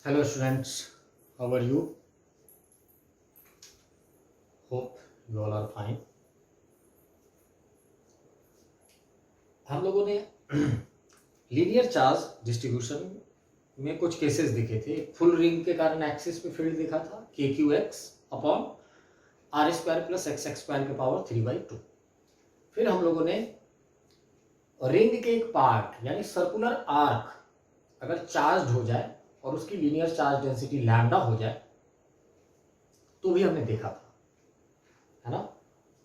Hello students, how are you? Hope you all are fine. हम लोगों ने linear charge distribution में कुछ केसेस देखे थे। फुल रिंग के कारण एक्सिस पे फील्ड देखा था k q x upon r square plus x x square के पावर 3/2। फिर हम लोगों ने रिंग के एक पार्ट यानी सर्कुलर आर्क अगर चार्ज हो जाए और उसकी लीनियर चार्ज डेंसिटी लैम्डा हो जाए तो भी हमने देखा था, है ना।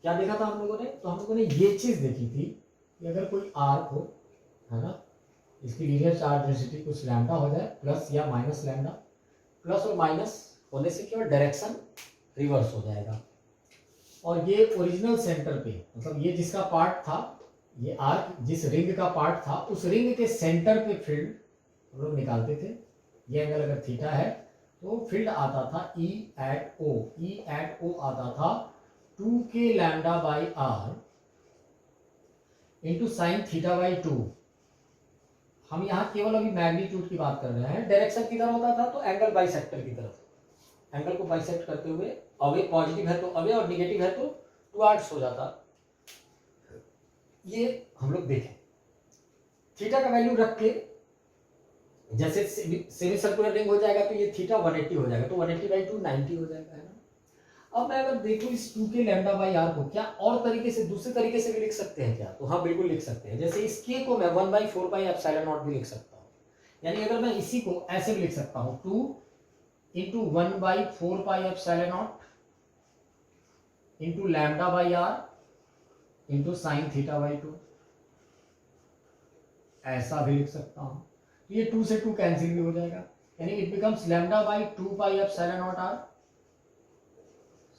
क्या देखा था हम लोगों ने? तो हम लोगों ने ये चीज देखी थी कि अगर कोई आर्क हो, है ना, इसकी लीनियर चार्ज डेंसिटी कुछ लैम्डा हो जाए प्लस या माइनस लैम्डा, प्लस और माइनस होने से केवल डायरेक्शन रिवर्स हो जाएगा। और ये ओरिजिनल सेंटर पे, मतलब ये जिसका पार्ट था, ये आर्क जिस रिंग का पार्ट था, उस रिंग के सेंटर पे फील्ड हम लोग निकालते थे। ये एंगल अगर थीटा है तो फील्ड आता था E at O। E at O आता था 2k lambda by r into sine theta by 2। हम यहाँ केवल अभी मैग्नीट्यूड की बात कर रहे हैं। डायरेक्शन किधर होता था? तो एंगल बाइसेक्टर की तरफ, एंगल को बाइसेक्ट करते हुए अवे पॉजिटिव है तो अवे और निगेटिव है तो टुवर्ड्स हो जाता। ये हम लोग देखें। थीटा का वैल्यू रख के जैसे सेमी सर्कुलर रिंग हो जाएगा तो ये थीटा 180 हो जाएगा, तो 180/2 90 हो जाएगा, है ना। अब मैं अगर देखूं इस 2k लैम्डा बाई आर को क्या और तरीके से, दूसरे तरीके से भी लिख सकते हैं क्या? तो हाँ, बिल्कुल लिख सकते हैं। जैसे इस k को मैं 1/4 पाई एप्सिलॉन नॉट भी लिख सकता हूँ। यानी अगर मैं इसी को ऐसे भी लिख सकता हूँ 2 into 1/4 pi epsilon nought into lambda by r into sine theta by 2, ऐसा भी लिख सकता हूँ। ये 2 से 2 कैंसिल भी हो जाएगा, यानी it becomes lambda by 2 pi epsilon nought r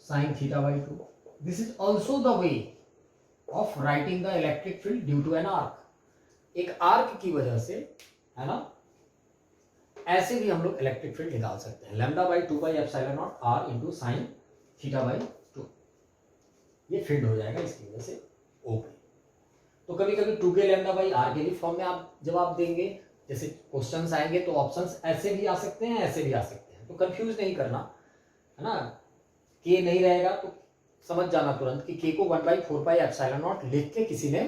sin theta by 2. This is also the way of writing the electric field due to an arc. एक आर्क की वजह से, है ना, ऐसे भी हम लोग इलेक्ट्रिक फील्ड निकाल सकते हैं। Lambda by 2 pi epsilon nought r into sine theta by 2, ये फील्ड हो जाएगा इसकी वजह से ओ पे। तो कभी कभी 2k लैम्डा बाई आर के भी फॉर्म में आप जवाब देंगे। जैसे क्वेश्चंस आएंगे तो ऑप्शंस ऐसे भी आ सकते हैं, ऐसे भी आ सकते हैं, तो कंफ्यूज नहीं करना, है ना। के नहीं रहेगा तो समझ जाना तुरंत कि के को 1/4 पाई एप्सिलॉन नॉट लिख के किसी ने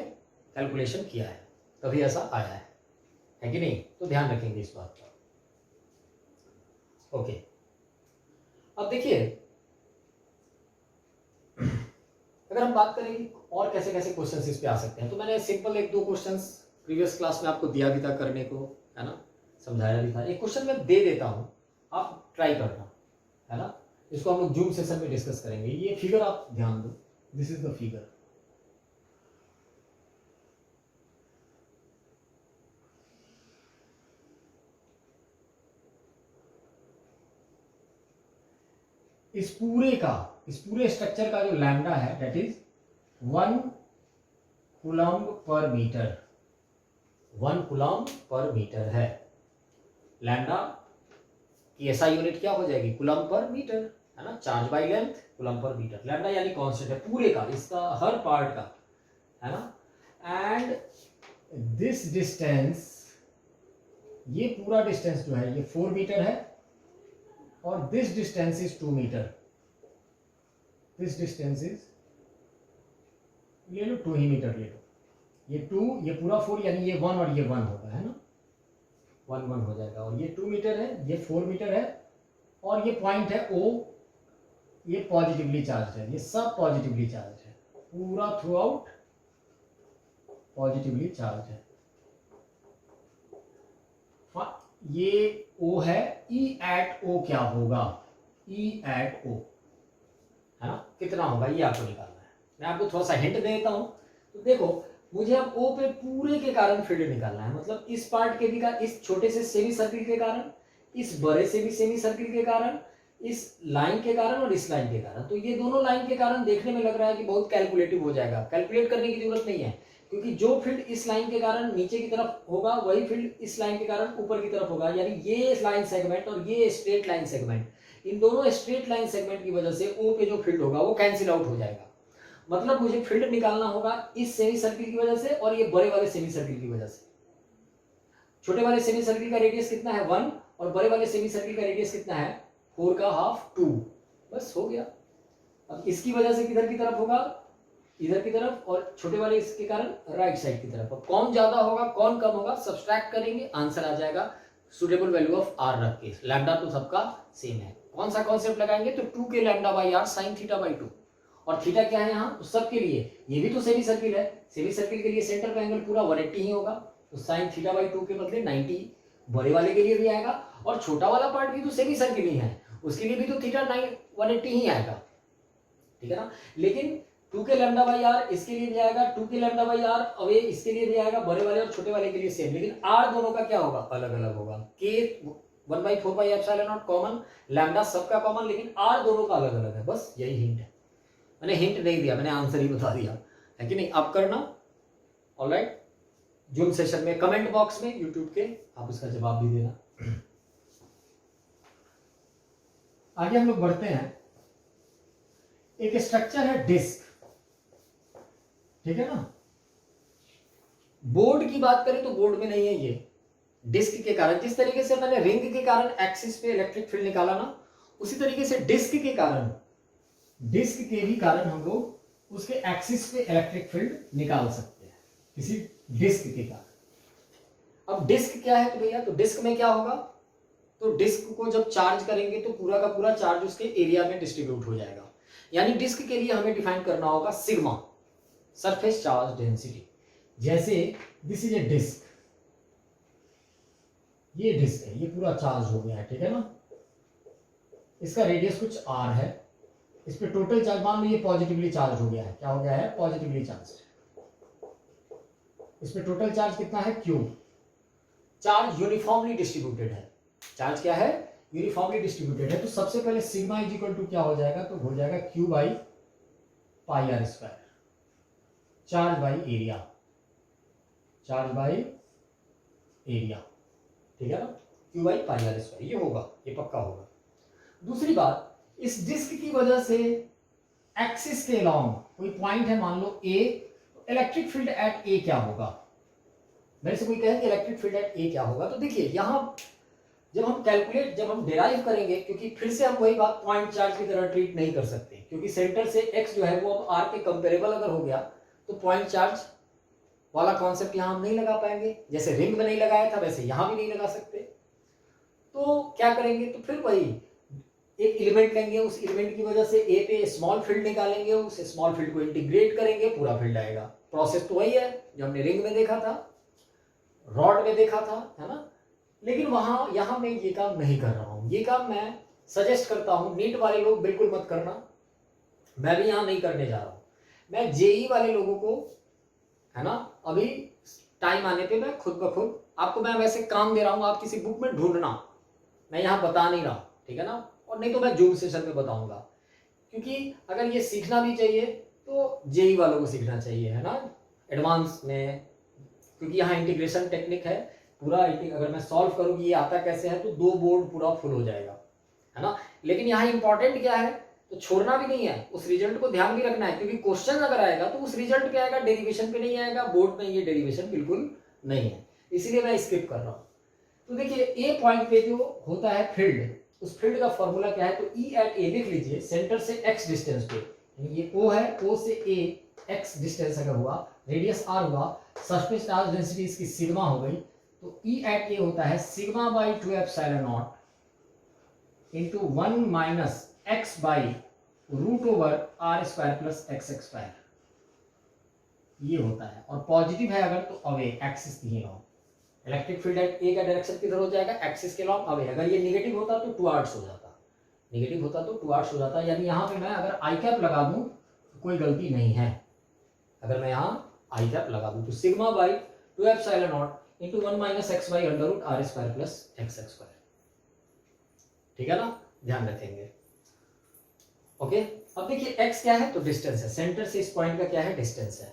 कैलकुलेशन किया है, तभी ऐसा आया है कि नहीं। तो ध्यान रखेंगे इस बात का। ओके, अब देखिए अगर हम बात करेंगे और कैसे कैसे क्वेश्चंस इस पे आ सकते हैं, तो मैंने सिंपल 1-2 क्वेश्चंस प्रीवियस क्लास में आपको दिया भी था करने को, है ना, समझाया भी था। एक क्वेश्चन मैं दे देता हूं, आप ट्राई करना, है ना। इसको हम लोग जूम सेशन में डिस्कस करेंगे। ये फिगर आप ध्यान दो, दिस इज द फिगर। इस पूरे स्ट्रक्चर का जो लैम्डा है दैट इज 1 कूलम्ब पर मीटर, 1 कूलम्ब पर मीटर है। लैम्डा की एसआई यूनिट क्या हो जाएगी? कूलम्ब पर मीटर, है ना। चार्ज बाय लेंथ कूलम्ब पर मीटर। लैम्डा यानी कांस्टेंट है पूरे का, इसका हर पार्ट का, है ना। एंड दिस डिस्टेंस, ये पूरा डिस्टेंस जो है ये 4 मीटर है और this distance is 2 metre. This distance is, ले लो 2 ही मीटर ले लो। ये 2, ये पूरा 4, यानी ये 1 और ये 1 होगा, है ना, 1 हो जाएगा। और ये 2 मीटर है, ये 4 मीटर है, और ये पॉइंट है O, ये पॉजिटिवली चार्ज है। ये सब पॉजिटिवली चार्ज है, पूरा थ्रू आउट पॉजिटिवली चार्ज है। ये O है। E at O क्या होगा? E at O, है ना, कितना होगा ये आपको निकालना है। मैं आपको थोड़ा सा हिंट दे देता हूं। तो देखो, मुझे अब O पे पूरे के कारण फील्ड निकालना है, मतलब इस पार्ट के भी का, इस छोटे से सेमी सर्किल के कारण, इस बड़े से भी सेमी सर्किल के कारण, इस लाइन के कारण और इस लाइन के कारण। तो ये दोनों लाइन के कारण देखने में लग रहा है कि बहुत कैलकुलेटिव हो जाएगा। कैलकुलेट करने की जरूरत नहीं है, क्योंकि जो फील्ड इस लाइन के कारण नीचे की तरफ होगा वही फील्ड इस लाइन के कारण ऊपर की तरफ होगा। यानी ये लाइन सेगमेंट और ये स्ट्रेट लाइन सेगमेंट, इन दोनों स्ट्रेट लाइन सेगमेंट की वजह से O पे जो फील्ड होगा वो कैंसिल आउट हो जाएगा। मतलब मुझे फील्ड निकालना होगा इस सेमी सर्किल की वजह से और ये बड़े वाले सेमी सर्किल की वजह से। छोटे वाले सेमी सर्किल का रेडियस कितना है? 1, और बड़े वाले सेमी सर्किल का रेडियस कितना है 4 का हाफ 2, बस हो गया। अब इसकी वजह से किधर की तरफ होगा, इधर की तरफ, और छोटे वाले इसके कारण राइट साइड की तरफ। अब कौन ज्यादा होगा कौन कम होगा सब्सट्रैक्ट करेंगे, आंसर आ जाएगा सुटेबल वैल्यू ऑफ आर रख के। लैम्डा तो सबका सेम है, कौन सा कॉन्सेप्ट लगाएंगे तो 2 k lambda by r sine theta by 2, और थीटा क्या है यहाँ तो सबके लिए, ये भी तो सेमी सर्किल है, सेमी सर्किल के लिए सेंटर का एंगल पूरा 180 ही होगा, तो साइन थीटा बाई 2 के बदले 90 बड़े वाले के लिए भी आएगा, और छोटा वाला पार्ट भी तो सेमी सर्किल ही है, उसके लिए भी तो थीटा 180 ही आएगा, ठीक है ना। लेकिन 2 के लैम्डा बाई आर इसके लिए भी आएगा, 2 k lambda by are away इसके लिए भी आएगा, बड़े वाले और छोटे वाले के लिए सेम, लेकिन आर दोनों का क्या होगा अलग अलग होगा। के 1/4 pi epsilon not common, lambda सबका कॉमन, लेकिन आर दोनों का अलग अलग है, बस यही हिंट है। मैंने हिंट नहीं दिया, मैंने आंसर ही बता दिया है कि नहीं। आप करना ऑलराइट, जूम सेशन में कमेंट बॉक्स में यूट्यूब के आप इसका जवाब भी देना। आगे हम लोग बढ़ते हैं, एक स्ट्रक्चर है डिस्क, ठीक है ना। बोर्ड की बात करें तो बोर्ड में नहीं है ये, डिस्क के कारण, जिस तरीके से मैंने रिंग के कारण एक्सिस पे इलेक्ट्रिक फील्ड निकाला ना, उसी तरीके से डिस्क के कारण, डिस्क के भी कारण हम लोग उसके एक्सिस पे इलेक्ट्रिक फील्ड निकाल सकते हैं किसी डिस्क के कारण। अब डिस्क क्या है तो भैया, तो डिस्क में क्या होगा, तो डिस्क को जब चार्ज करेंगे तो पूरा का पूरा चार्ज उसके एरिया में डिस्ट्रीब्यूट हो जाएगा। यानी डिस्क के लिए हमें डिफाइन करना होगा सिग्मा, सरफेस चार्ज डेंसिटी। जैसे दिस इज ए डिस्क, ये डिस्क है, ये पूरा चार्ज हो गया है, ठीक है ना। इसका रेडियस कुछ r है, इस पे टोटल चार्ज मान लो ये पॉजिटिवली चार्ज हो गया है, क्या हो गया है पॉजिटिवली चार्ज। इस पे टोटल चार्ज कितना है q, चार्ज यूनिफॉर्मली डिस्ट्रीब्यूटेड है, चार्ज क्या है यूनिफॉर्मली डिस्ट्रीब्यूटेड है। तो सबसे पहले सिग्मा इज इक्वल टू क्या हो जाएगा, तो हो जाएगा q by pi r square, charge by area, charge by area, ठीक है ना, q by pi r square, ये होगा, ये पक्का होगा। दूसरी बात, इस डिस्क की वजह से एक्सिस के अलॉन्ग कोई पॉइंट है मान लो a, electric field eight a क्या होगा। मेरे से कोई कहे कि इलेक्ट्रिक फील्ड एट a क्या होगा, तो देखिए यहां जब हम कैलकुलेट, जब हम डिराइव करेंगे, क्योंकि फिर से हम वही बात पॉइंट चार्ज की तरह ट्रीट नहीं कर सकते, क्योंकि सेंटर से x जो है वो अब r के कंपेरेबल अगर हो गया तो पॉइंट चार्ज वाला कॉन्सेप्ट यहां हम नहीं लगा पाएंगे, जैसे रिंग में नहीं लगाया था वैसे यहां भी नहीं लगा सकते। तो क्या करेंगे, तो फिर वही एक एलिमेंट लेंगे, उस एलिमेंट की वजह से ए पे स्मॉल फील्ड निकालेंगे, उस स्मॉल फील्ड को इंटीग्रेट करेंगे, पूरा फील्ड आएगा। प्रोसेस तो वही है जो हमने रिंग में देखा था, रॉड में देखा था, है ना। लेकिन वहां यहां मैं ये काम नहीं कर रहा हूं, ये काम मैं सजेस्ट करता हूं, नीट वाले लोग बिल्कुल मत करना, मैं भी यहां नहीं करने जा रहा हूं। मैं जेई वाले लोगों को, है ना, अभी टाइम आने पे मैं खुद ब खुद आपको, मैं वैसे काम दे रहा हूं, आप किसी बुक में ढूंढना, मैं यहां बता नहीं रहा, ठीक है ना, और नहीं तो मैं जूम सेशन में बताऊंगा, क्योंकि अगर ये सीखना भी चाहिए तो जेई वालों को सीखना चाहिए, है ना, एडवांस में, क्योंकि यहाँ इंटीग्रेशन टेक्निक है पूरा। अगर मैं सॉल्व करूँ कि ये आता कैसे है तो 2 बोर्ड पूरा फुल हो जाएगा, है ना। लेकिन यहाँ इंपॉर्टेंट क्या है, तो छोड़ना भी नहीं है, उस रिजल्ट को ध्यान भी रखना है, क्योंकि क्वेश्चन अगर आएगा तो उस रिजल्ट पे आएगा, डेरिवेशन पे नहीं आएगा। बोर्ड में ये डेरिवेशन बिल्कुल नहीं है, इसीलिए मैं स्किप कर रहा हूँ। तो देखिए ए पॉइंट पे जो होता है फील्ड, उस फील्ड का फॉर्मूला क्या है, तो ई एट ए लिख लीजिए, सेंटर से एक्स डिस्टेंस पे, ये ओ है, ओ से ए एक्स डिस्टेंस अगर हुआ, रेडियस आर हुआ, सरफेस चार्ज डेंसिटी इसकी सिग्मा हो गई, तो ई एट ए होता है sigma by 2 epsilon nought into 1 minus x by root over r square plus x square, ये होता है। और पॉजिटिव है अगर तो अवे, एक्सिस की long, electric field at A का डायरेक्शन किधर हो जाएगा, एक्सिस के लॉन्ग अवे। अगर ये नेगेटिव होता तो टुवर्ड्स हो जाता, नेगेटिव होता तो टुवर्ड्स हो जाता, यानी यहाँ पे मैं अगर आई कैप लगा दूं तो कोई गलती नहीं है। अगर मैं यहाँ आई कैप लगा दूं तो sigma by 2 epsilon nought into 1 minus x by under root r square plus x square, ठीक है ना, ध्यान रखेंगे। ओके, अब देखिए x क्या है, तो डिस्टेंस है, सेंटर से इस पॉइंट का क्या है, डिस्टेंस है।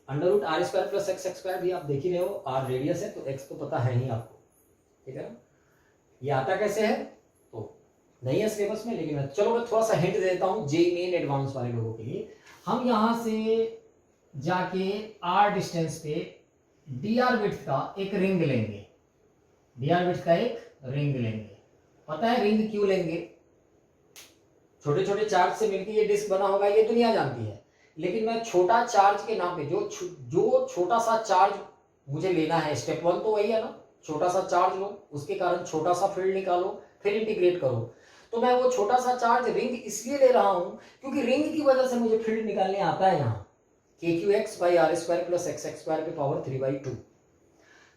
Under root r square plus x square भी आप देख ही रहे हो, आर रेडियस है तो x तो पता है ही आपको, ठीक है ना। ये आता कैसे है तो नहीं है सिलेबस में, लेकिन चलो मैं थोड़ा सा हिंट देता हूँ जेई मेन एडवांस वाले लोगों के लिए। हम यहां से जाके r डिस्टेंस पे dr विड्थ का एक रिंग लेंगे, dr विड्थ का एक रिंग लेंगे। पता है रिंग क्यों लेंगे? छोटे छोटे चार्ज से मिलकर ये डिस्क बना होगा, ये दुनिया जानती है, लेकिन मैं छोटा चार्ज के नाम पे जो छोटा सा चार्ज मुझे लेना है, स्टेप 1 तो वही है ना, छोटा सा चार्ज लो, उसके कारण छोटा सा फील्ड निकालो, फिर इंटीग्रेट करो। तो मैं वो छोटा सा चार्ज रिंग इसलिए ले रहा हूं क्योंकि रिंग की वजह से मुझे फील्ड निकालने आता है यहाँ kqx/r² + xx² की पावर 3/2।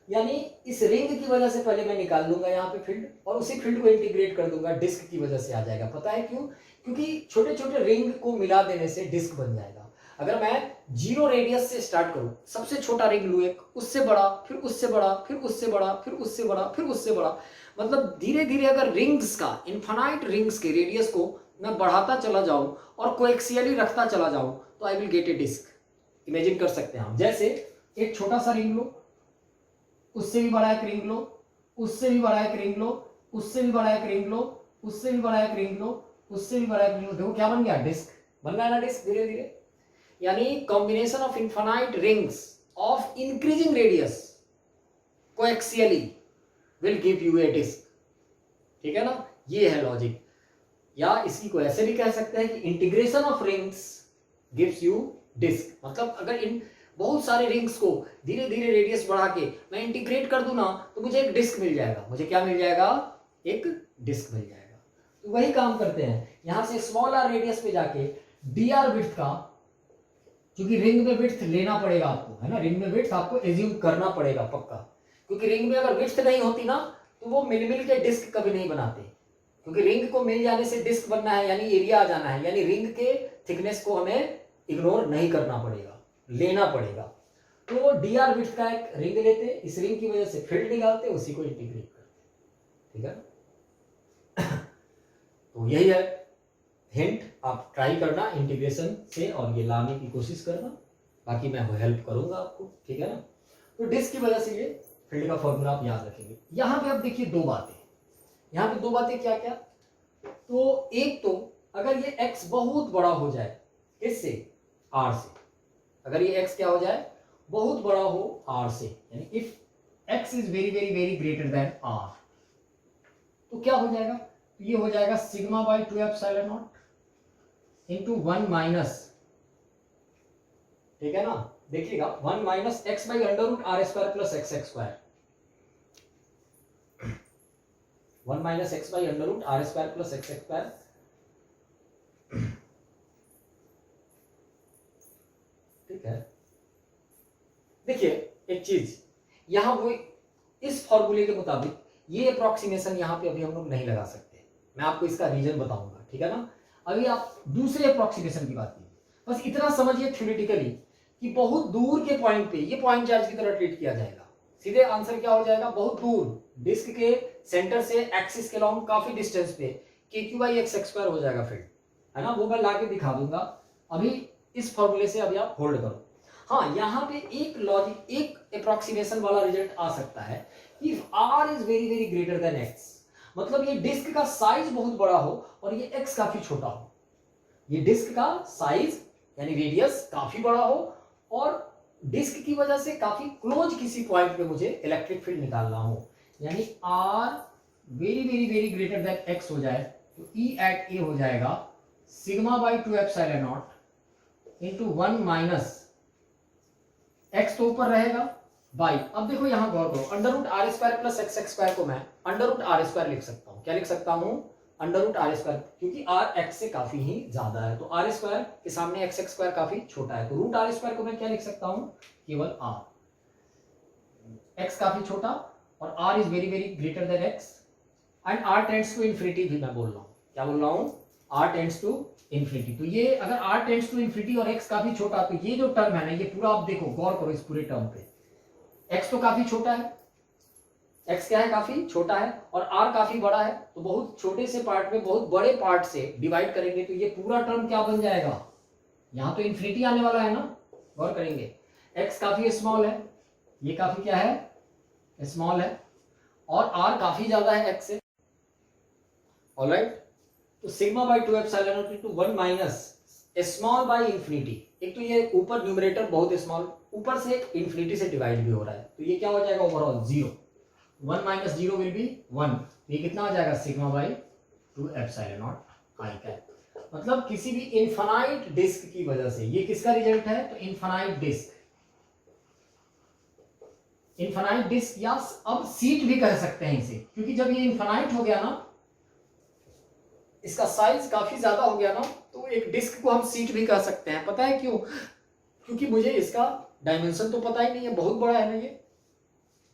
यानी इस रिंग की वजह से पहले मैं निकाल लूंगा यहाँ पे फील्ड, और उसी फील्ड को इंटीग्रेट कर दूंगा, डिस्क की वजह से आ जाएगा। पता है क्यों? क्योंकि छोटे छोटे रिंग को मिला देने से डिस्क बन जाएगा। अगर मैं 0 रेडियस से स्टार्ट करूं, सबसे छोटा रिंग लू एक, उससे बड़ा, फिर उससे बड़ा, फिर उससे बड़ा, फिर उससे बड़ा, फिर उससे बड़ा, मतलब धीरे धीरे अगर रिंग्स का, इन्फानाइट रिंग्स के रेडियस को मैं बढ़ाता चला जाऊं और कोएक्सियली रखता चला जाऊं, तो I will get a disc. Imagine कर सकते हैं हम, जैसे एक छोटा सा रिंग लो, उससे भी बड़ा एक रिंग लो, उससे भी बड़ा एक रिंग लो, उससे भी बड़ा एक रिंग लो, उससे भी बड़ा एक रिंग लो, उससे भी बड़ा एक रिंग लो, देखो क्या बन गया? डिस्क बन गया ना, डिस्क धीरे धीरे। यानी combination of infinite rings of increasing radius coaxially will give you a disc. ठीक है ना, ये है लॉजिक। या इसी को ऐसे भी कह सकते हैं कि integration of rings gives you disc. मतलब अगर इन बहुत सारे रिंग्स को धीरे धीरे रेडियस बढ़ा के मैं इंटीग्रेट कर दूं ना, तो मुझे एक डिस्क मिल जाएगा। मुझे क्या मिल जाएगा? एक डिस्क मिल जाएगा। तो वही काम करते हैं, यहां से स्मॉल आर रेडियस पे जाके डी आर विड्थ का, क्योंकि रिंग में विड्थ लेना पड़ेगा आपको, है ना, रिंग में विड्थ आपको एज्यूम करना पड़ेगा पक्का, क्योंकि रिंग में अगर विड्थ नहीं होती ना, तो वो मिल के डिस्क कभी नहीं बनाते। क्योंकि रिंग को मिल जाने से डिस्क बनना है, यानी एरिया आ जाना है, यानी रिंग के थिकनेस को हमें इग्नोर नहीं करना पड़ेगा, लेना पड़ेगा। तो डी आर विड्थ का एक रिंग लेते, इस रिंग की वजह से फील्ड निकालते, उसी को इंटीग्रेट करते। ठीक है तो यही है हिंट, आप ट्राई करना इंटीग्रेशन से और ये लाने की कोशिश करना, बाकी मैं हेल्प करूंगा आपको। ठीक है ना, तो डिस्क की वजह से ये फील्ड का फॉर्मूला आप याद रखेंगे। यहां पे आप देखिए दो बातें, यहां पे दो बातें क्या क्या? तो एक तो अगर ये x बहुत बड़ा हो जाए, किससे? r से। अगर ये x क्या हो जाए? बहुत बड़ा हो r से, यानी if x is very very very greater then r, तो क्या हो जाएगा? ये हो जाएगा σ/2ε0 इंटू 1 माइनस, ठीक है ना, देखिएगा 1 minus x/√r² + xx², 1 minus x/√r² + xx²। ठीक है, देखिए एक चीज यहां, वो इस फॉर्मूले के मुताबिक ये अप्रोक्सीमेशन यहां पे अभी हम लोग नहीं लगा सकते, मैं आपको इसका रीजन बताऊंगा। ठीक है ना, अभी आप दूसरे अप्रोक्सीमेशन की बात कीजिए, बस इतना समझिए थ्योरेटिकली कि बहुत दूर के पॉइंट पे ये पॉइंट चार्ज की तरह ट्रीट किया जाएगा। सीधे आंसर क्या हो जाएगा? बहुत दूर डिस्क के सेंटर से एक्सिस के लॉन्ग काफी डिस्टेंस पे kq/xx² हो जाएगा फील्ड, है ना, वो मैं लाके दिखा दूंगा। अभी इस फॉर्मूले से अभी आप होल्ड करो। हाँ, यहाँ पे एक लॉजिक, एक अप्रोक्सीमेशन वाला रिजल्ट आ सकता है, if r is very very greater than x, मतलब ये डिस्क का साइज बहुत बड़ा हो और ये x काफी छोटा हो, ये डिस्क का साइज यानी रेडियस काफी बड़ा हो और डिस्क की वजह से काफी क्लोज किसी पॉइंट पे मुझे इलेक्ट्रिक फील्ड निकालना हो, यानी r very very very greater than x हो जाए, तो E at A हो जाएगा σ/2ε0 इंटू 1 माइनस x तो ऊपर रहेगा बाई, अब देखो यहां गौर करो, √r² + xx² को मैं √r² लिख सकता हूं। क्या लिख सकता हूं? √r², क्योंकि r x से काफी ही ज्यादा है, तो r² के सामने xx² काफी छोटा है, तो √r² को मैं क्या लिख सकता हूं? केवल r, x काफी छोटा और r is very very greater than x and r tends to infinity भी मैं बोल रहा हूं। क्या बोल रहा हूं? r tends to infinity. तो ये अगर r टेंड्स टू इंफिनिटी और x काफी छोटा, तो ये जो टर्म है ना, ये पूरा आप देखो, गौर करो इस पूरे टर्म पे, x तो काफी छोटा है, x क्या है? काफी छोटा है, और r काफी बड़ा है, तो बहुत छोटे से पार्ट में बहुत बड़े पार्ट से डिवाइड करेंगे तो ये पूरा टर्म क्या बन जाएगा? यहां तो इंफिनिटी आने वाला है ना, गौर करेंगे, x काफी स्मॉल है, ये काफी क्या है? स्मॉल है, और r काफी ज्यादा है x से। ऑलराइट, तो σ/2ε0 into 1 minus small by infinity, एक तो ये ऊपर न्यूमरेटर बहुत स्मॉल, ऊपर से इंफिनिटी से डिवाइड भी हो रहा है, तो ये क्या हो जाएगा? ओवरऑल 0। 1 minus 0 will be 1। ये कितना हो जाएगा sigma by 2 epsilon not I cap. मतलब किसी भी इनफाइनाइट डिस्क की वजह से, ये किसका रिजल्ट है, तो इनफाइनाइट डिस्क, इनफाइनाइट डिस्क या अब सीट भी कह सकते हैं इसे, क्योंकि जब ये इनफाइनाइट हो गया ना, इसका साइज काफी ज्यादा हो गया ना, तो एक डिस्क को हम सीट भी कह सकते हैं। पता है क्यों? क्योंकि मुझे इसका डायमेंशन तो पता ही नहीं है, बहुत बड़ा है ना ये।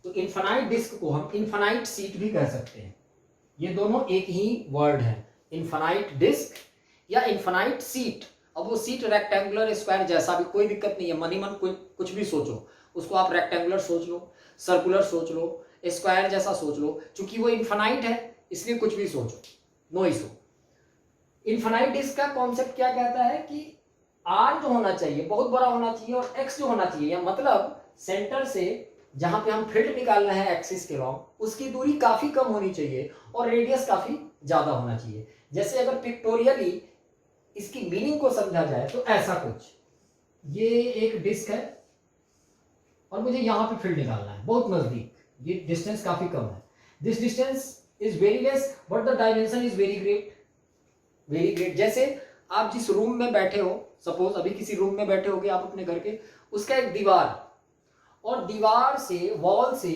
तो इनफाइनाइट डिस्क को हम इनफाइनाइट सीट भी कह सकते हैं। ये दोनों एक ही वर्ड है, इनफाइनाइट डिस्क या इनफाइनाइट सीट। अब वो सीट रेक्टेंगुलर स्क्वायर जैसा भी, कोई दिक्कत नहीं है, मन ही मन कुछ भी सोचो, उसको आप रेक्टेंगुलर सोच लो, सर्कुलर सोच लो, स्क्वायर जैसा सोच लो, क्योंकि वो इनफाइनाइट है इसलिए कुछ भी सोचो, नो इशू। इनफाइनाइट डिस्क का कॉन्सेप्ट क्या कहता है कि आर जो होना चाहिए बहुत बड़ा होना चाहिए और एक्स जो होना चाहिए, या मतलब सेंटर से जहां पे हम फील्ड निकाल रहे हैं एक्सिस के लॉन्ग, उसकी दूरी काफी कम होनी चाहिए और रेडियस काफी ज्यादा होना चाहिए। जैसे अगर पिक्टोरियली इसकी मीनिंग को समझा जाए तो ऐसा कुछ, ये एक डिस्क है और मुझे यहां पे फील्ड निकालना है बहुत नजदीक, ये डिस्टेंस काफी कम है, this distance is very less but the dimension is very great, very great. जैसे आप जिस रूम में बैठे हो, सपोज अभी किसी रूम में बैठे होगे आप अपने घर के, उसका एक दीवार, और दीवार से वॉल से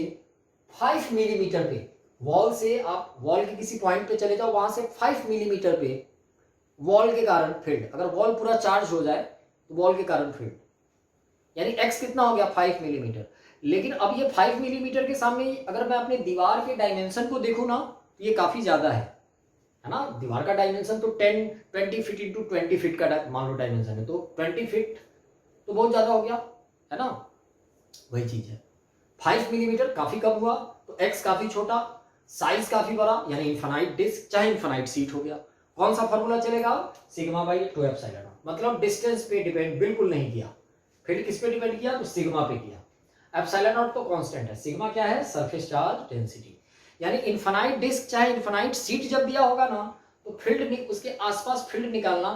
5 मिलीमीटर पे, वॉल से आप वॉल के किसी पॉइंट पे चले जाओ, वहां से 5 मिलीमीटर पे वॉल के कारण फील्ड, अगर वॉल पूरा चार्ज हो जाए तो वॉल के कारण फील्ड, यानी एक्स कितना हो गया 5 मिलीमीटर। लेकिन अब ये 5 मिलीमीटर के सामने अगर मैं अपने दीवार के डायमेंशन को देखूं ना, तो ये काफी ज्यादा है ना। दीवार का डायमेंशन तो 20 फीट इंटू 20 फीट का मान लो डायमेंशन है, तो 20 फीट तो बहुत ज्यादा हो गया है ना, वही चीज है। 5 मिलीमीटर काफी कम हुआ, तो एक्स काफी छोटा, साइज काफी बड़ा, यानी इनफाइनाइट डिस्क चाहे इनफाइनाइट सीट हो गया। कौन सा फॉर्मूला चलेगा, सिग्मा बाई 2 एप्सिलॉन। मतलब डिस्टेंस पे डिपेंड बिल्कुल नहीं किया, फिर किस पे डिपेंड किया, तो सिग्मा पे किया। एप्सिलॉन नॉट तो कांस्टेंट है, सिग्मा क्या है, सरफेस चार्ज डेंसिटी। यानी इनफाइनाइट डिस्क चाहे इनफाइनाइट सीट जब दिया होगा ना, तो फील्ड, उसके आसपास फील्ड निकालना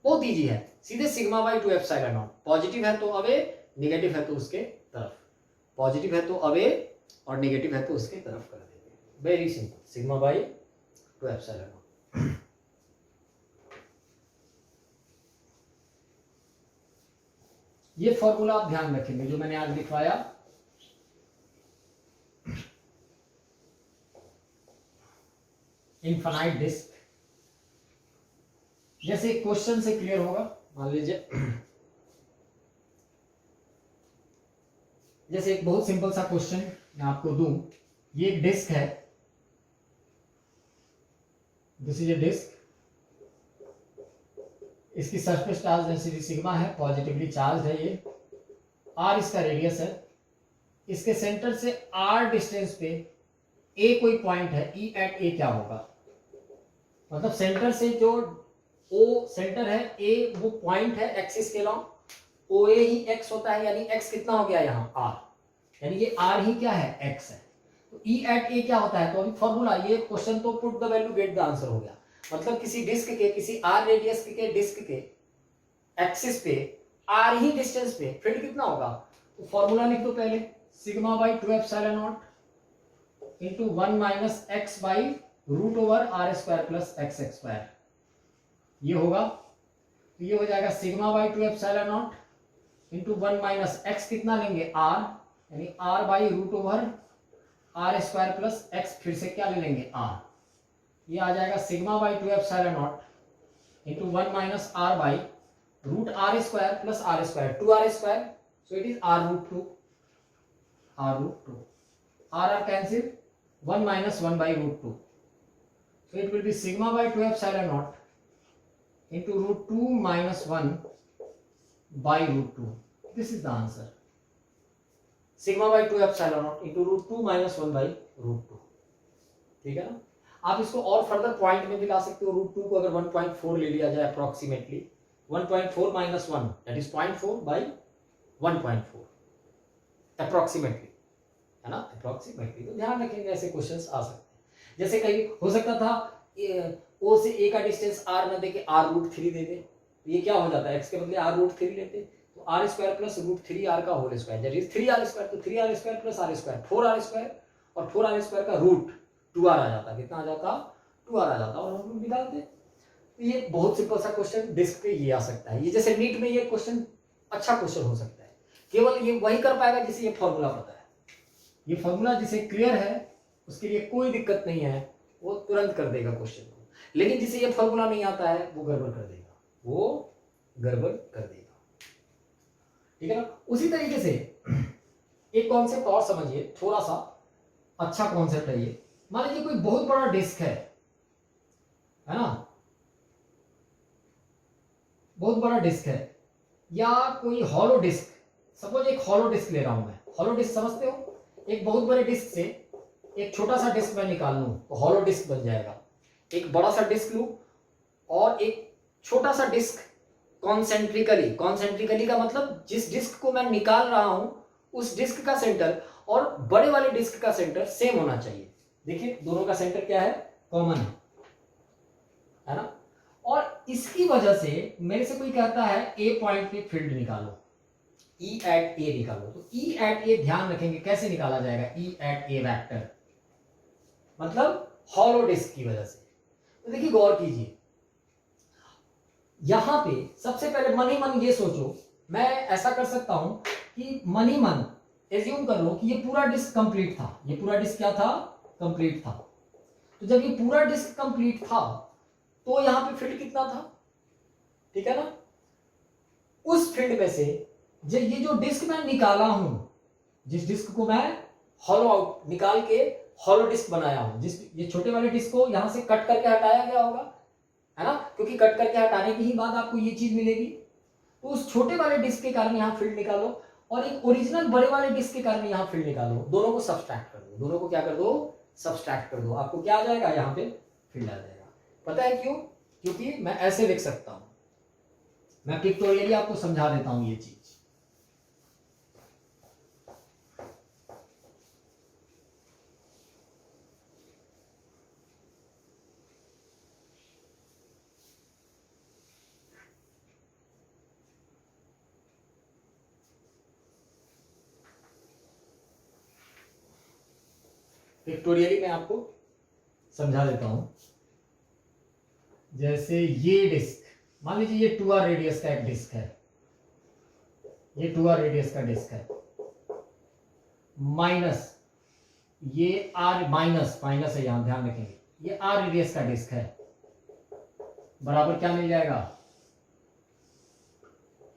बहुत इजी है, सीधे sigma by 2 epsilon not. Positive है तो अवे, नेगेटिव है तो उसके तरफ, पॉजिटिव है तो अवे और नेगेटिव है तो उसके तरफ कर देंगे, very simple, sigma by 2 epsilon not. ये फॉर्मूला आप ध्यान रखेंगे जो मैंने आज लिखवाया। इनफाइनाइट डिस्क, जैसे क्वेश्चन से क्लियर होगा, मान लीजिए जैसे एक बहुत सिंपल सा क्वेश्चन मैं आपको दूं, ये एक डिस्क है, दिस इज ए डिस्क, इसकी सरफेस चार्ज डेंसिटी सिग्मा है, पॉजिटिवली चार्ज है ये, आर इसका रेडियस है, इसके सेंटर से आर डिस्टेंस पे ए कोई पॉइंट है, ई एट ए क्या होगा, मतलब सेंटर से जो ओ सेंटर है, ए वो पॉइंट है एक्सिस के लॉन्ग, ओ ए ही एक्स होता है, यानी एक्स कितना हो गया यहाँ आर, यानी ये आर ही क्या है, एक्स है। तो ई एट ए क्या होता है, तो अभी फॉर्मूला, ये क्वेश्चन तो put the value get the answer हो गया। मतलब किसी डिस्क के, किसी आर रेडियस के डिस्क के एक्सिस पे आर ही डिस्टेंस पे फील्ड कितना होगा, तो फॉर्मूला लिख दो पहले, sigma by 2 epsilon nought into 1 minus x by root over r square plus x square, ये होगा, तो ये हो जाएगा sigma by 2 epsilon nought into 1 minus x कितना लेंगे आर, यानी r by root over r square plus x, फिर से क्या ले लेंगे आर, ये आ जाएगा sigma by 2 epsilon nought into 1 minus r by root r square plus are square, 2r square, so it is r root 2, r cancel, 1 minus 1 by root 2, so it will be sigma by 2 epsilon naught into root 2 minus 1 by root 2. This is the answer. Sigma by 2 epsilon naught into root 2 minus 1 by root 2. ठीक है ना। आप इसको और further point में भी ला सकते हो, रूट 2 को अगर 1.4 ले लिया जाए approximately, 1.4 minus 1 that is 0.4 by 1.4 approximately, है ना, अप्रोक्सीमेटली। तो ध्यान रखेंगे ऐसे क्वेश्चंस आ सकते हैं। जैसे कहीं हो सकता था ओ से ए का डिस्टेंस आर न दे के आर रूट 3 दे दे, तो ये क्या हो जाता है, एक्स के बदले आर रूट 3 लेते, तो R square plus root 3 R का whole square, that is 3r square, तो 3r square plus are square 4r square, और 4r² का रूट 2r आ जाता। कितना आ जाता? 2r आ जाता और हम निकालते। तो ये बहुत सिंपल सा क्वेश्चन डिस्क पे ये आ सकता है। ये जैसे नीट में ये क्वेश्चन अच्छा क्वेश्चन हो सकता है, केवल ये वही कर पाएगा जिसे ये फॉर्मूला पता है। ये फॉर्मूला जिसे क्लियर है उसके लिए कोई दिक्कत नहीं है, वो तुरंत कर देगा क्वेश्चन को। लेकिन जिसे ये फॉर्मूला नहीं आता है वो गड़बड़ कर देगा, वो गड़बड़ कर देगा। ठीक है ना? उसी तरीके से एक कॉन्सेप्ट और समझिए, थोड़ा सा अच्छा कॉन्सेप्ट है ये। मान लीजिए कोई बहुत बड़ा डिस्क है ना, बहुत बड़ा डिस्क है, या कोई हॉलो डिस्क, सपोज एक हॉलो डिस्क ले रहा हूं मैं। हॉलो डिस्क समझते हो? एक बहुत बड़े डिस्क से एक छोटा सा डिस्क मैं निकाल लूं तो हॉलो डिस्क बन जाएगा। एक बड़ा सा डिस्क लूं और एक छोटा सा डिस्क कॉन्सेंट्रिकली, कॉन्सेंट्रिकली का मतलब जिस डिस्क को मैं निकाल रहा हूं उस डिस्क का सेंटर और बड़े वाले डिस्क का सेंटर सेम होना चाहिए। देखिए दोनों का सेंटर क्या है? कॉमन है ना? और इसकी वजह से मेरे से कोई कहता है ए पॉइंट पे फील्ड निकालो, E at A निकालो। तो E at A ध्यान रखेंगे कैसे निकाला जाएगा, E at A वेक्टर, मतलब हॉलो डिस्क की वजह से। तो देखिए गौर कीजिए, यहां पे सबसे पहले मन ही मन ये सोचो, मैं ऐसा कर सकता हूं कि मन ही मन एज्यूम कर लो कि ये पूरा डिस्क कंप्लीट था। ये पूरा डिस्क क्या था? कंप्लीट था। तो जब ये पूरा डिस्क कंप्लीट था तो यहां पे फील्ड कितना था? ठीक है ना? उस फील्ड में से ये जो डिस्क मैं निकाला हूं, जिस डिस्क को मैं हॉलो आउट निकाल के हॉलो डिस्क बनाया हूं, जिस ये छोटे वाले डिस्क को यहां से कट करके हटाया गया होगा, है ना? क्योंकि कट करके हटाने के ही बाद आपको ये चीज मिलेगी। तो उस छोटे वाले डिस्क के कारण यहां फील्ड निकालो और एक ओरिजिनल बड़े वाले डिस्क के कारण यहां फील्ड निकालो। दोनों को सब्सट्रैक्ट कर दो, दोनों को क्या कर दो? सब्सट्रैक्ट कर दो। आपको क्या आ जाएगा? यहां पे फील्ड आ जाएगा। पता है क्यों? क्योंकि मैं ऐसे लिख सकता हूं, मैं पिक्टोरियली आपको समझा देता हूं ये चीज। पिक्टोरियली मैं आपको समझा देता हूं। जैसे ये डिस्क, मान लीजिए ये 2r रेडियस का एक डिस्क है, ये 2r रेडियस का डिस्क है, माइनस ये r माइनस माइनस है, यहां ध्यान रखेंगे, ये r रेडियस का डिस्क है, बराबर क्या मिल जाएगा?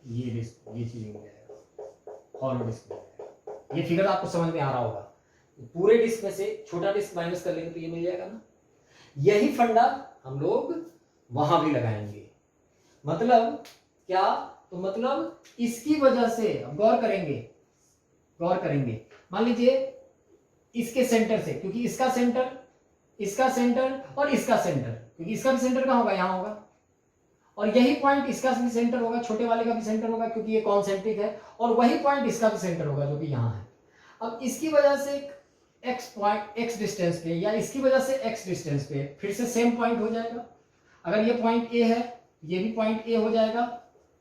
ये डिस्क, ये चीज मिल जाएगा, हॉलो डिस्क मिल जाएगा। ये फिगर आपको समझ में आ रहा होगा। पूरे डिस्क में से छोटा डिस्क माइनस कर लेंगे तो ये मिल जाएगा ना। यही फंडा हम लोग वहां भी लगाएंगे। मतलब क्या? तो मतलब इसकी वजह से गौर करेंगे, गौर करेंगे। मान लीजिए इसके सेंटर से, क्योंकि इसका सेंटर, इसका सेंटर और इसका सेंटर, क्योंकि इसका भी सेंटर कहां होगा? यहां होगा। और यही पॉइंट इसका भी सेंटर होगा, छोटे वाले का भी सेंटर होगा क्योंकि ये कॉन्सेंट्रिक है। और वही पॉइंट इसका भी सेंटर होगा जो कि यहां है। अब इसकी वजह से x पॉइंट, x डिस्टेंस पे, या इसकी वजह से x डिस्टेंस पे फिर से सेम पॉइंट हो जाएगा। अगर ये पॉइंट A है, ये भी पॉइंट A हो जाएगा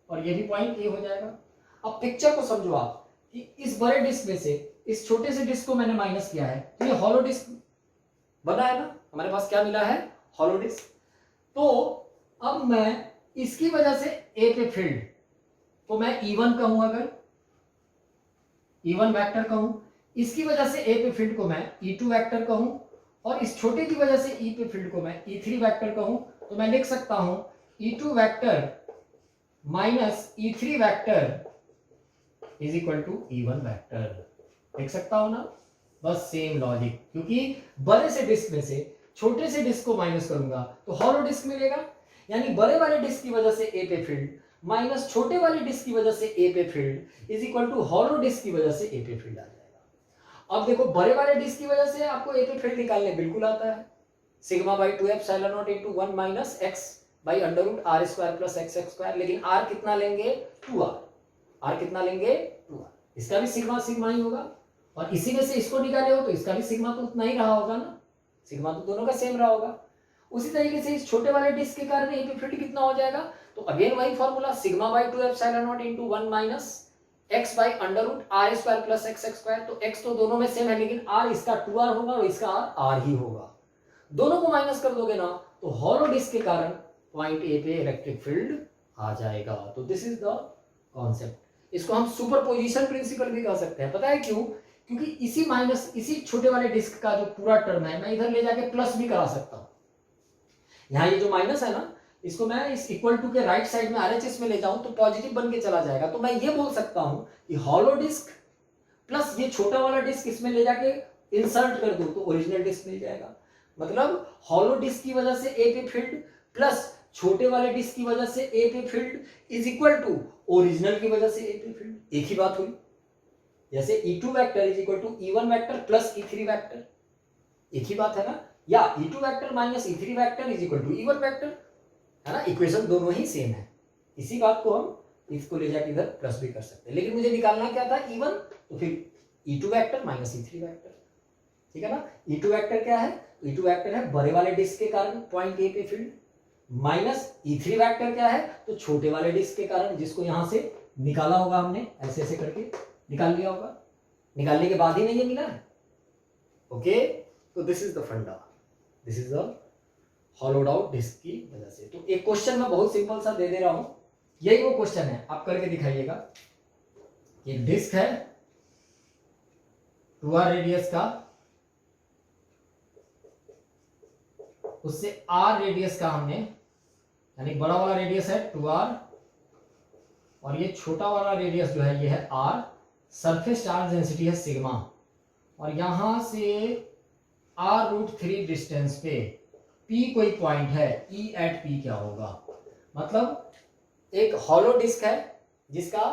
और ये भी पॉइंट A हो जाएगा। अब पिक्चर को समझो आप कि इस बड़े डिस्क में से इस छोटे से डिस्क को मैंने माइनस किया है तो ये हॉलो डिस्क बना है ना। हमारे पास क्या मिला है? Hollow disc. तो अब मैं इसकी वजह से A पे फील्ड को मैं E1 कहूं, अगर E1 वेक्टर कहूं, इसकी वजह से A पे फील्ड को मैं E2 वेक्टर कहूं, और इस छोटे की वजह से E पे फील्ड को मैं E3 वेक्टर कहूं, तो मैं लिख सकता हूं E2 vector minus E3 vector is equal to E1 vector. लिख सकता हूं ना? बस सेम लॉजिक, क्योंकि बड़े से डिस्क में से छोटे से डिस्क को माइनस करूंगा तो हॉलो डिस्क मिलेगा। यानी बड़े वाले डिस्क की वजह से A पे फील्ड माइनस छोटे वाले डिस्क की वजह से A पे field is equal to hollow disc की वजह से A पे फील्ड आ जाएगा। अब देखो बड़े वाले डिस्क की वजह से आपको A पे फील्ड निकालने बिल्कुल आता है। Sigma by 2 epsilon nought into 1 minus x by under root r square plus x square. लेकिन r कितना लेंगे? 2r। r कितना लेंगे? 2r। इसका भी सिग्मा सिग्मा ही होगा, और इसी में से इसको निकाले हो तो इसका भी सिग्मा तो उतना ही रहा होगा ना। सिग्मा तो दोनों का सेम रहा होगा। उसी तरीके से इस छोटे वाले डिस्क के कारण A पे फील्ड कितना हो जाएगा? तो अगेन वही formula, sigma by 2 epsilon nought into 1 minus x by under root r square plus x square. तो x तो दोनों में सेम है, लेकिन r इसका 2r होगा और इसका r ही होगा। दोनों को माइनस कर दोगे ना तो हॉलो डिस्क के कारण पॉइंट ए पे इलेक्ट्रिक फील्ड आ जाएगा। तो दिस इज द कॉन्सेप्ट। इसको हम सुपरपोजिशन प्रिंसिपल भी कह सकते हैं। पता है क्यों? क्योंकि इसी छोटे वाले डिस्क का जो पूरा टर्म है मैं इधर ले जाके प्लस भी करा सकता हूं। यहाँ ये जो माइनस है ना, इसको मैं इस इक्वल टू के राइट साइड में आरएचएस में ले जाऊं तो पॉजिटिव बन के चला जाएगा। तो मैं ये बोल सकता हूं कि हॉलो डिस्क प्लस ये छोटा वाला डिस्क इसमें ले जाके इंसर्ट कर दूं तो ओरिजिनल डिस्क मिल जाएगा। मतलब हॉलो डिस्क की वजह से ए पे फील्ड प्लस छोटे वाले डिस्क की वजह से ए पे field is equal to original की वजह से ए पे फील्ड। एक ही बात हुई। जैसे E2 vector is equal to E1 vector plus E3 vector, एक ही बात है ना। या E2 vector minus E3 vector is equal to E1 vector, है ना। इक्वेशन दोनों ही सेम है। इसी बात को हम इसको ले जाके इधर प्लस भी कर सकते हैं, लेकिन मुझे निकालना क्या था E1, तो फिर E2 vector minus E3 vector, ठीक है ना। E2 वेक्टर क्या है? E2 वेक्टर है बड़े वाले डिस्क के कारण पॉइंट ए पे फील्ड, माइनस E3 वेक्टर क्या है? तो छोटे वाले डिस्क के कारण, जिसको यहां से निकाला होगा हमने, ऐसे ऐसे करके निकाल लिया होगा। निकालने के बाद ही नहीं ये मिला है। ओके, तो दिस इज द फंडा, this is the hollowed out disc की वजह से। तो एक क्वेश्चन मैं बहुत सिंपल सा दे रहा हूं, यही वो क्वेश्चन है, आप करके दिखाइएगा। एक डिस्क है 2r रेडियस का, उससे r रेडियस का हमने, यानी बड़ा वाला रेडियस है 2r और ये छोटा वाला रेडियस जो है ये है r। सरफेस चार्ज डेंसिटी है सिग्मा, और यहां से r√3 डिस्टेंस पे P कोई पॉइंट है, E एट P क्या होगा? मतलब एक हॉलो डिस्क है जिसका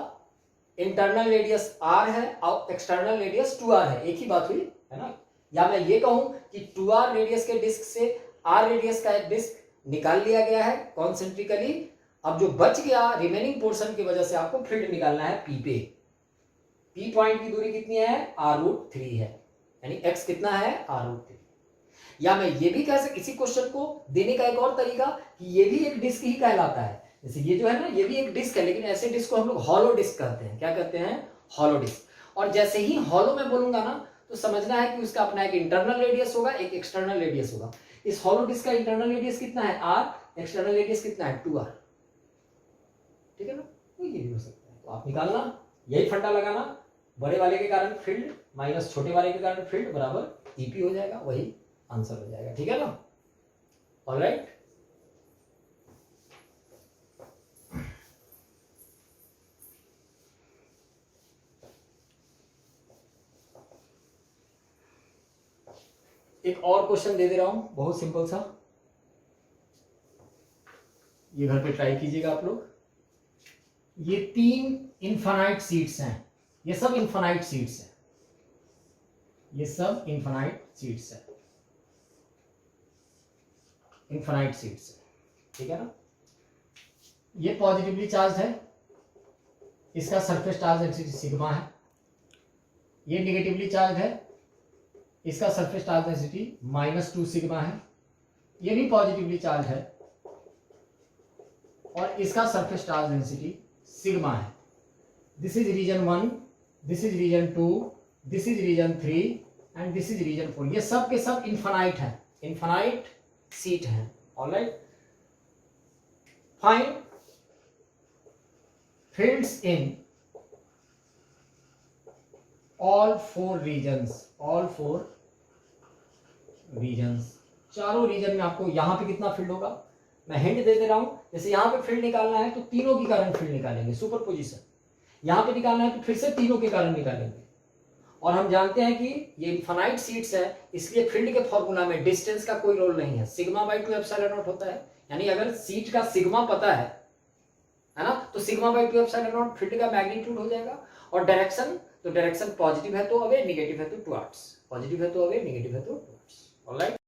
इंटरनल रेडियस r है और एक्सटर्नल रेडियस 2r है, एक ही बात हुई है ना। या मैं ये कहूं कि 2r रेडियस के डिस्क से r रेडियस का एक डिस्क निकाल लिया गया है कॉन्सेंट्रिकली। अब जो बच गया रिमेनिंग पोर्शन की वजह से आपको फील्ड निकालना है P पे। P पॉइंट की दूरी कितनी है? r√3 है, यानी x कितना है? r√3। या मैं ये भी कह सकता, इसी क्वेश्चन को देने का एक और तरीका कि ये भी एक डिस्क ही कहलाता है। जैसे ये जो है ना, ये भी एक डिस्क है, लेकिन ऐसे डिस्क को हम लोग हॉलो डिस्क कहते हैं। क्या कहते हैं? Hollow disc. और जैसे ही हॉलो में बोलूंगा ना तो समझना है कि उसका अपना एक इंटरनल रेडियस होगा, एक एक्सटर्नल रेडियस होगा। इस हॉलो डिस्क का इंटरनल रेडियस कितना है? r। एक्सटर्नल रेडियस कितना है? 2r, ठीक है ना। तो ये भी हो सकता है। तो आप निकालना, यही फंडा लगाना, बड़े वाले के कारण फील्ड माइनस छोटे वाले के कारण फील्ड बराबर ईपी हो जाएगा, वही आंसर हो जाएगा, ठीक है ना। ऑलराइट, एक और क्वेश्चन दे रहा हूं, बहुत सिंपल सा, ये घर पे ट्राई कीजिएगा आप लोग। ये 3 इनफाइनाइट सीट्स हैं, ये सब इनफाइनाइट सीट्स हैं, ये सब इनफाइनाइट सीट्स हैं, इनफाइनाइट सीट्स है, ठीक है ना। ये पॉजिटिवली चार्ज है, इसका सरफेस चार्ज डेंसिटी सिग्मा है। ये निगेटिवली चार्ज है, इसका सरफेस चार्ज डेंसिटी -2 सिग्मा है। ये भी पॉजिटिवली चार्ज है और इसका सरफेस चार्ज डेंसिटी सिग्मा है। This is region 1, this is region 2, this is region 3 and this is region 4। ये सब के सब इनफाइनाइट है, इनफाइनाइट सीट है। Alright, find fields in all 4 regions, all 4 regions. चारों रीजन में आपको यहां पे कितना फील्ड होगा मैं हिंट दे रहा हूं। जैसे यहां पे फील्ड निकालना है तो तीनों के कारण फील्ड निकालेंगे, सुपरपोजिशन। यहां पे निकालना है तो फिर से तीनों के कारण निकालेंगे। और हम जानते हैं कि ये इनफाइनाइट सीट्स है, इसलिए फील्ड के फॉर्मूला में डिस्टेंस का कोई रोल नहीं है, सिग्मा बाई 2 एप्सिलॉन नॉट होता है। यानी अगर सीट का सिग्मा पता है ना, तो sigma by 2 epsilon not field का मैग्नीट्यूड हो जाएगा। और डायरेक्शन, तो डायरेक्शन पॉजिटिव है तो अवे, नेगेटिव है तो टुवर्ड्स, पॉजिटिव है तो अवे, नेगेटिव है तो टुवर्ड्स। ऑलराइट,